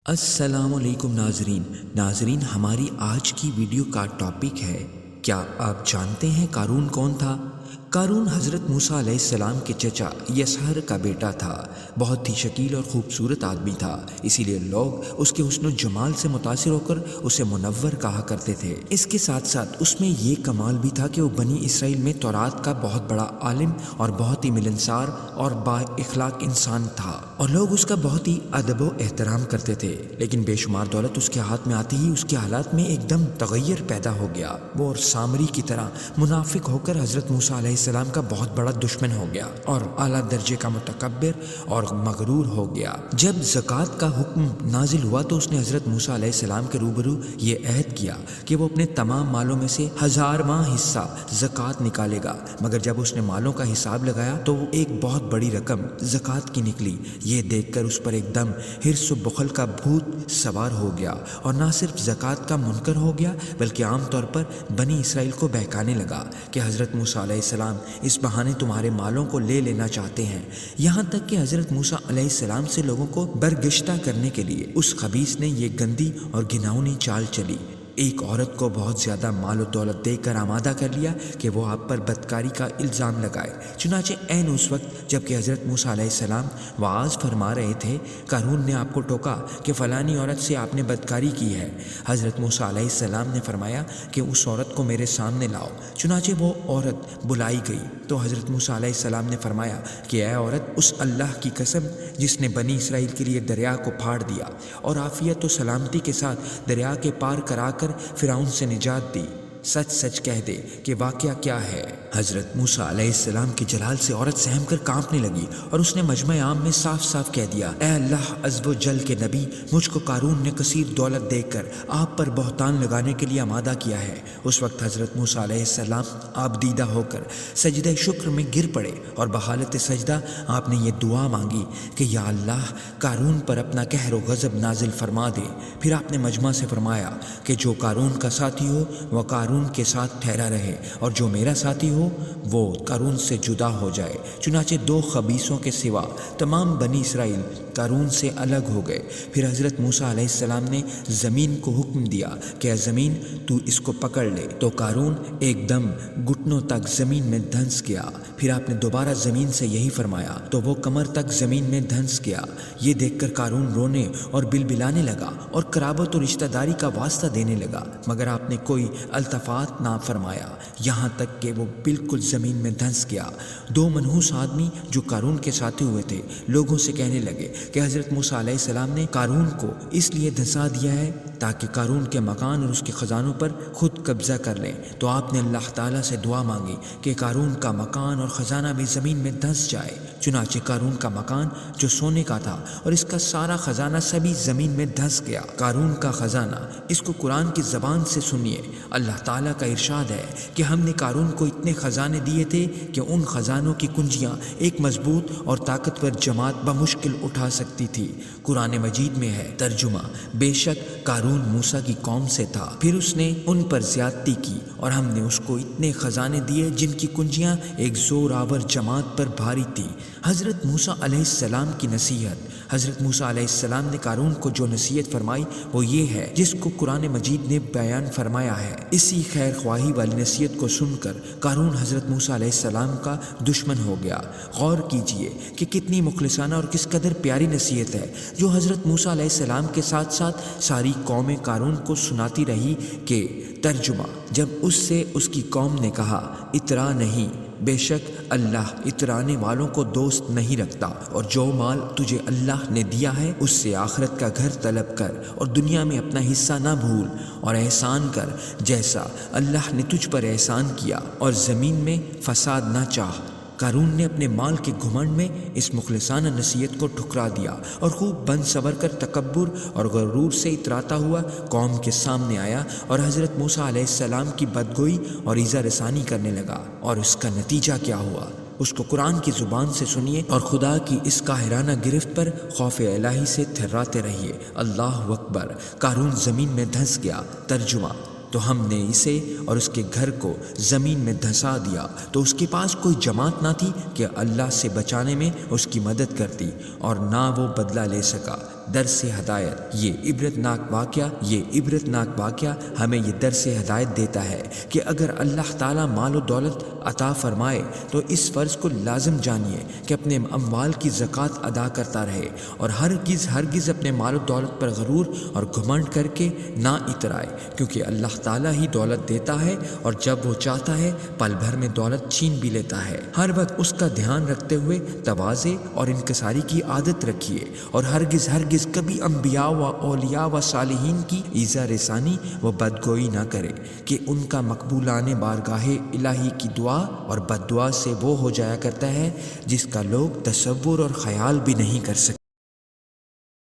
السلام علیکم ناظرین ہماری آج کی ویڈیو کا ٹاپک ہے، کیا آپ جانتے ہیں قارون کون تھا؟ قارون حضرت موسیٰ علیہ السلام کے چچا یسہر کا بیٹا تھا۔ بہت ہی شکیل اور خوبصورت آدمی تھا، اسی لیے لوگ اس کے حسن و جمال سے متاثر ہو کر اسے منور کہا کرتے تھے۔ اس کے ساتھ ساتھ اس میں یہ کمال بھی تھا کہ وہ بنی اسرائیل میں تورات کا بہت بڑا عالم اور بہت ہی ملنسار اور با اخلاق انسان تھا، اور لوگ اس کا بہت ہی ادب و احترام کرتے تھے۔ لیکن بے شمار دولت اس کے ہاتھ میں آتے ہی اس کے حالات میں ایک دم تغیر پیدا ہو گیا۔ وہ اور سامری کی طرح منافق ہو کر حضرت موسیٰ علیہ السلام کا بہت بڑا دشمن ہو گیا اور اعلیٰ درجے کا متکبر اور مغرور ہو گیا۔ جب زکوٰۃ کا حکم نازل ہوا تو اس نے حضرت موسیٰ علیہ السلام کے روبرو یہ عہد کیا کہ وہ اپنے تمام مالوں میں سے 1000واں حصہ زکوٰۃ نکالے گا، مگر جب اس نے مالوں کا حساب لگایا تو وہ ایک بہت بڑی رقم زکوٰۃ کی نکلی۔ یہ دیکھ کر اس پر ایک دم حرص و بخل کا بھوت سوار ہو گیا، اور نہ صرف زکوٰۃ کا منکر ہو گیا بلکہ عام طور پر بنی اسرائیل کو بہکانے لگا کہ حضرت موسیٰ علیہ السلام اس بہانے تمہارے مالوں کو لے لینا چاہتے ہیں، یہاں تک کہ حضرت موسیٰ علیہ السلام سے لوگوں کو برگشتہ کرنے کے لیے اس خبیث نے یہ گندی اور گھناؤنی چال چلی۔ ایک عورت کو بہت زیادہ مال و دولت دے کر آمادہ کر لیا کہ وہ آپ پر بدکاری کا الزام لگائے۔ چنانچہ عین اس وقت جب کہ حضرت موسیٰ علیہ السلام وعظ فرما رہے تھے، قارون نے آپ کو ٹوکا کہ فلانی عورت سے آپ نے بدکاری کی ہے۔ حضرت موسیٰ علیہ السلام نے فرمایا کہ اس عورت کو میرے سامنے لاؤ۔ چنانچہ وہ عورت بلائی گئی تو حضرت موسیٰ علیہ السلام نے فرمایا کہ اے عورت، اس اللہ کی قسم جس نے بنی اسرائیل کے لیے دریا کو پھاڑ دیا اور عافیت و سلامتی کے ساتھ دریا کے پار کرا کر فرعون سے نجات دی، سچ سچ کہہ دے کہ واقعہ کیا ہے۔ حضرت موسیٰ علیہ السلام کے جلال سے عورت سہم کر کانپنے لگی اور اس نے مجمع عام میں صاف صاف کہہ دیا، اے اللہ عز و جل کے نبی، مجھ کو قارون نے کثیر دولت دے کر آپ پر بہتان لگانے کے لیے آمادہ کیا ہے۔ اس وقت حضرت موسیٰ علیہ السلام آپ دیدہ ہو کر سجدہ شکر میں گر پڑے اور بحالت سجدہ آپ نے یہ دعا مانگی کہ یا اللہ، قارون پر اپنا قہر و غضب نازل فرما دے۔ پھر آپ نے مجمع سے فرمایا کہ جو قارون کا ساتھی ہو وہ قارون کے ساتھ ٹھہرا رہے، اور جو میرا ساتھی ہو وہ قارون سے جدا ہو جائے۔ چنانچہ 2 خبیثوں کے سوا تمام بنی اسرائیل قارون سے الگ ہو گئے۔ پھر حضرت موسیٰ علیہ السلام نے زمین کو حکم دیا کہ اے زمین، تو اس کو پکڑ لے، تو قارون ایک دم گھٹنوں تک زمین میں دھنس گیا۔ پھر آپ نے دوبارہ زمین سے یہی فرمایا تو وہ کمر تک زمین میں دھنس گیا۔ یہ دیکھ کر قارون رونے اور بلبلانے لگا اور قرابت و رشتہ داری کا واسطہ دینے لگا، مگر آپ نے کوئی التفات نہ فرمایا، یہاں تک کہ وہ بالکل زمین میں دھنس گیا۔ 2 منحوس آدمی جو قارون کے ساتھی ہوئے تھے لوگوں سے کہنے لگے کہ حضرت موسیٰ علیہ السلام نے قارون کو اس لیے دھنسا دیا ہے تاکہ قارون کے مکان اور اس کے خزانوں پر خود قبضہ کر لیں۔ تو آپ نے اللہ تعالیٰ سے دعا مانگی کہ قارون کا مکان اور خزانہ بھی زمین میں دھنس جائے۔ چنانچہ قارون کا مکان جو سونے کا تھا اور اس کا سارا خزانہ سبھی زمین میں دھنس گیا۔ قارون کا خزانہ، اس کو قرآن کی زبان سے سنیے۔ اللہ تعالیٰ کا ارشاد ہے کہ ہم نے قارون کو اتنے خزانے دیے تھے کہ ان خزانوں کی کنجیاں ایک مضبوط اور طاقتور جماعت بمشکل اٹھا سکتی تھی۔ قرآن مجید میں ہے ترجمہ، بے شک قارون موسیٰ کی قوم سے تھا، پھر اس نے ان پر زیادتی کی اور ہم نے اس کو اتنے خزانے دیے جن کی کنجیاں ایک زور آور جماعت پر بھاری تھی۔ حضرت موسیٰ علیہ السلام کی نصیحت۔ حضرت موسیٰ علیہ السلام نے قارون کو جو نصیحت فرمائی وہ یہ ہے جس کو قرآن مجید نے بیان فرمایا ہے۔ اسی خیر خواہی والی نصیحت کو سن کر قارون حضرت موسیٰ علیہ السلام کا دشمن ہو گیا۔ غور کیجئے کہ کتنی مخلصانہ اور کس قدر پیاری نصیحت ہے جو حضرت موسیٰ علیہ السلام کے ساتھ ساتھ ساری قوم قارون کو سناتی رہی کہ ترجمہ، جب اس سے اس کی قوم نے کہا اترا نہیں، بے شک اللہ اترانے والوں کو دوست نہیں رکھتا، اور جو مال تجھے اللہ نے دیا ہے اس سے آخرت کا گھر طلب کر اور دنیا میں اپنا حصہ نہ بھول، اور احسان کر جیسا اللہ نے تجھ پر احسان کیا، اور زمین میں فساد نہ چاہ۔ قارون نے اپنے مال کے گھمنڈ میں اس مخلصانہ نصیحت کو ٹھکرا دیا اور خوب بن سور کر تکبر اور غرور سے اتراتا ہوا قوم کے سامنے آیا اور حضرت موسیٰ علیہ السلام کی بدگوئی اور ایذا رسانی کرنے لگا۔ اور اس کا نتیجہ کیا ہوا اس کو قرآن کی زبان سے سنیے اور خدا کی اس قاہرانہ گرفت پر خوف الہی سے تھراتے رہیے۔ اللہ اکبر۔ قارون زمین میں دھنس گیا۔ ترجمہ، تو ہم نے اسے اور اس کے گھر کو زمین میں دھسا دیا تو اس کے پاس کوئی جماعت نہ تھی کہ اللہ سے بچانے میں اس کی مدد کرتی، اور نہ وہ بدلہ لے سکا۔ درس ہدایت یہ عبرتناک واقعہ ہمیں یہ درس ہدایت دیتا ہے کہ اگر اللہ تعالیٰ مال و دولت عطا فرمائے تو اس فرض کو لازم جانیے کہ اپنے اموال کی زکوٰۃ ادا کرتا رہے اور ہرگز اپنے مال و دولت پر غرور اور گھمنڈ کر کے نہ اترائے، کیونکہ اللہ تعالیٰ ہی دولت دیتا ہے اور جب وہ چاہتا ہے پل بھر میں دولت چھین بھی لیتا ہے۔ ہر وقت اس کا دھیان رکھتے ہوئے تواضع اور انکساری کی عادت رکھیے اور ہرگز کبھی انبیاء و اولیاء و صالحین کی ایذا رسانی و بدگوئی نہ کرے کہ ان کا مقبولان بارگاہ الہی کی دعا اور بد دعا سے وہ ہو جایا کرتا ہے جس کا لوگ تصور اور خیال بھی نہیں کر سکتے۔